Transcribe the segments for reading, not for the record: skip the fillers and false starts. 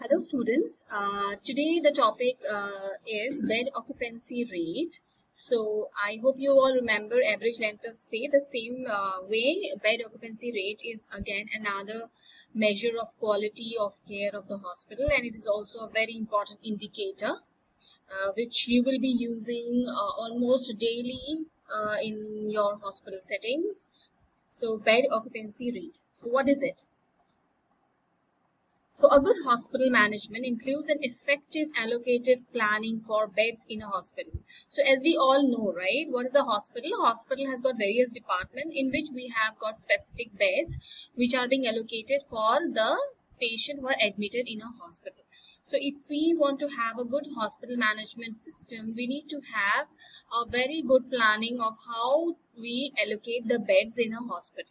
Hello students, today the topic is bed occupancy rate. So I hope you all remember average length of stay. The same way, bed occupancy rate is again another measure of quality of care of the hospital, and it is also a very important indicator which you will be using almost daily in your hospital settings. So bed occupancy rate. So what is it? So a good hospital management includes an effective allocative planning for beds in a hospital. So as we all know, right, what is a hospital? A hospital has got various departments in which we have got specific beds which are being allocated for the patient who are admitted in a hospital. So if we want to have a good hospital management system, we need to have a very good planning of how we allocate the beds in a hospital.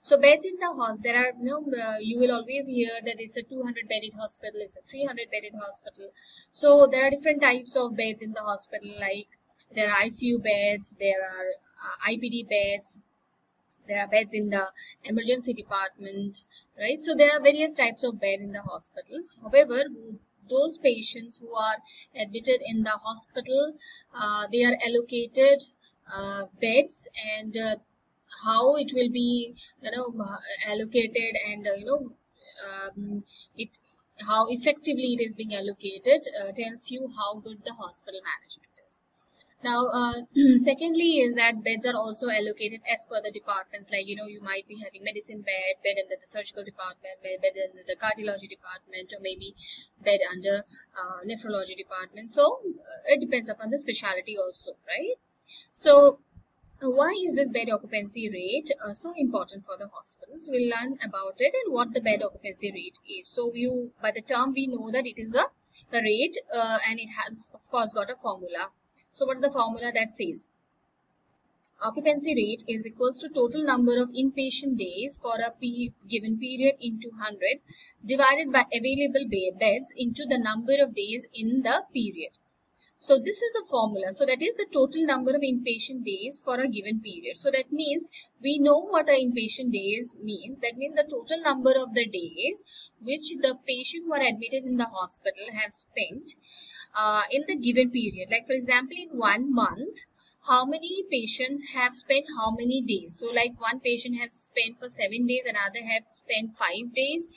So beds in the hospital, there are you will always hear that it's a 200-bedded hospital, it's a 300-bedded hospital. So there are different types of beds in the hospital, like there are ICU beds, there are IPD beds, there are beds in the emergency department, right? So there are various types of bed in the hospitals. However, those patients who are admitted in the hospital, they are allocated beds, and how it will be allocated, and it how effectively it is being allocated tells you how good the hospital management is. Now secondly is that beds are also allocated as per the departments, like you might be having medicine bed under the surgical department, bed under the cardiology department, or maybe bed under nephrology department. So it depends upon the specialty also, right? So why is this bed occupancy rate so important for the hospitals? We'll learn about it and what the bed occupancy rate is. So by the term we know that it is a rate, and it has of course got a formula. So what is the formula that says? Occupancy rate is equals to total number of inpatient days for a given period into 100 divided by available beds into the number of days in the period. So this is the formula. So that is the total number of inpatient days for a given period. So that means we know what a inpatient days means. That means the total number of the days which the patient who are admitted in the hospital have spent in the given period. Like for example, in 1 month, how many patients have spent how many days? So like one patient has spent for 7 days, another have spent 5 days,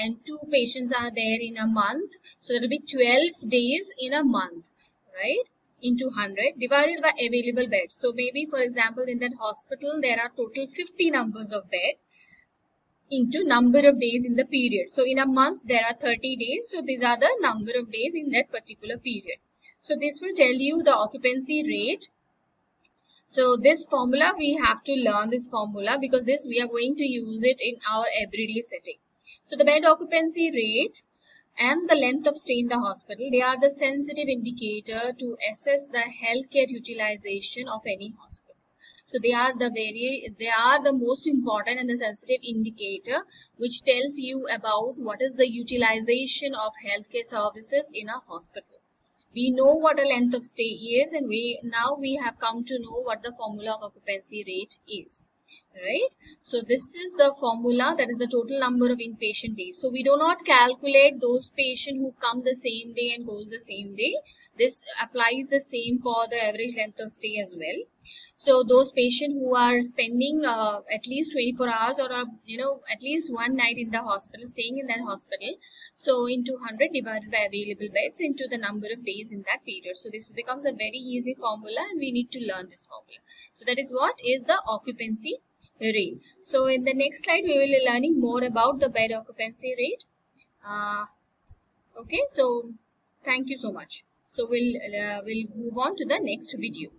and 2 patients are there in a month. So there will be 12 days in a month, right, into 100 divided by available beds. So maybe for example in that hospital there are total 50 numbers of bed into number of days in the period. So in a month there are 30 days. So these are the number of days in that particular period. So this will tell you the occupancy rate. So this formula, we have to learn this formula because this we are going to use it in our everyday setting. So the bed occupancy rate and the length of stay in the hospital, they are the sensitive indicator to assess the healthcare utilization of any hospital. So they are the most important and the sensitive indicator which tells you about what is the utilization of healthcare services in a hospital. We know what a length of stay is, and now we have come to know what the formula of occupancy rate is. Right? So this is the formula, that is the total number of inpatient days. So we do not calculate those patients who come the same day and goes the same day. This applies the same for the average length of stay as well. So those patients who are spending at least 24 hours or at least one night in the hospital, staying in that hospital, so into 100 divided by available beds into the number of days in that period. So this becomes a very easy formula, and we need to learn this formula. So that is what is the occupancy rate. So in the next slide we will be learning more about the bed occupancy rate. Okay, so thank you so much. So we'll move on to the next video.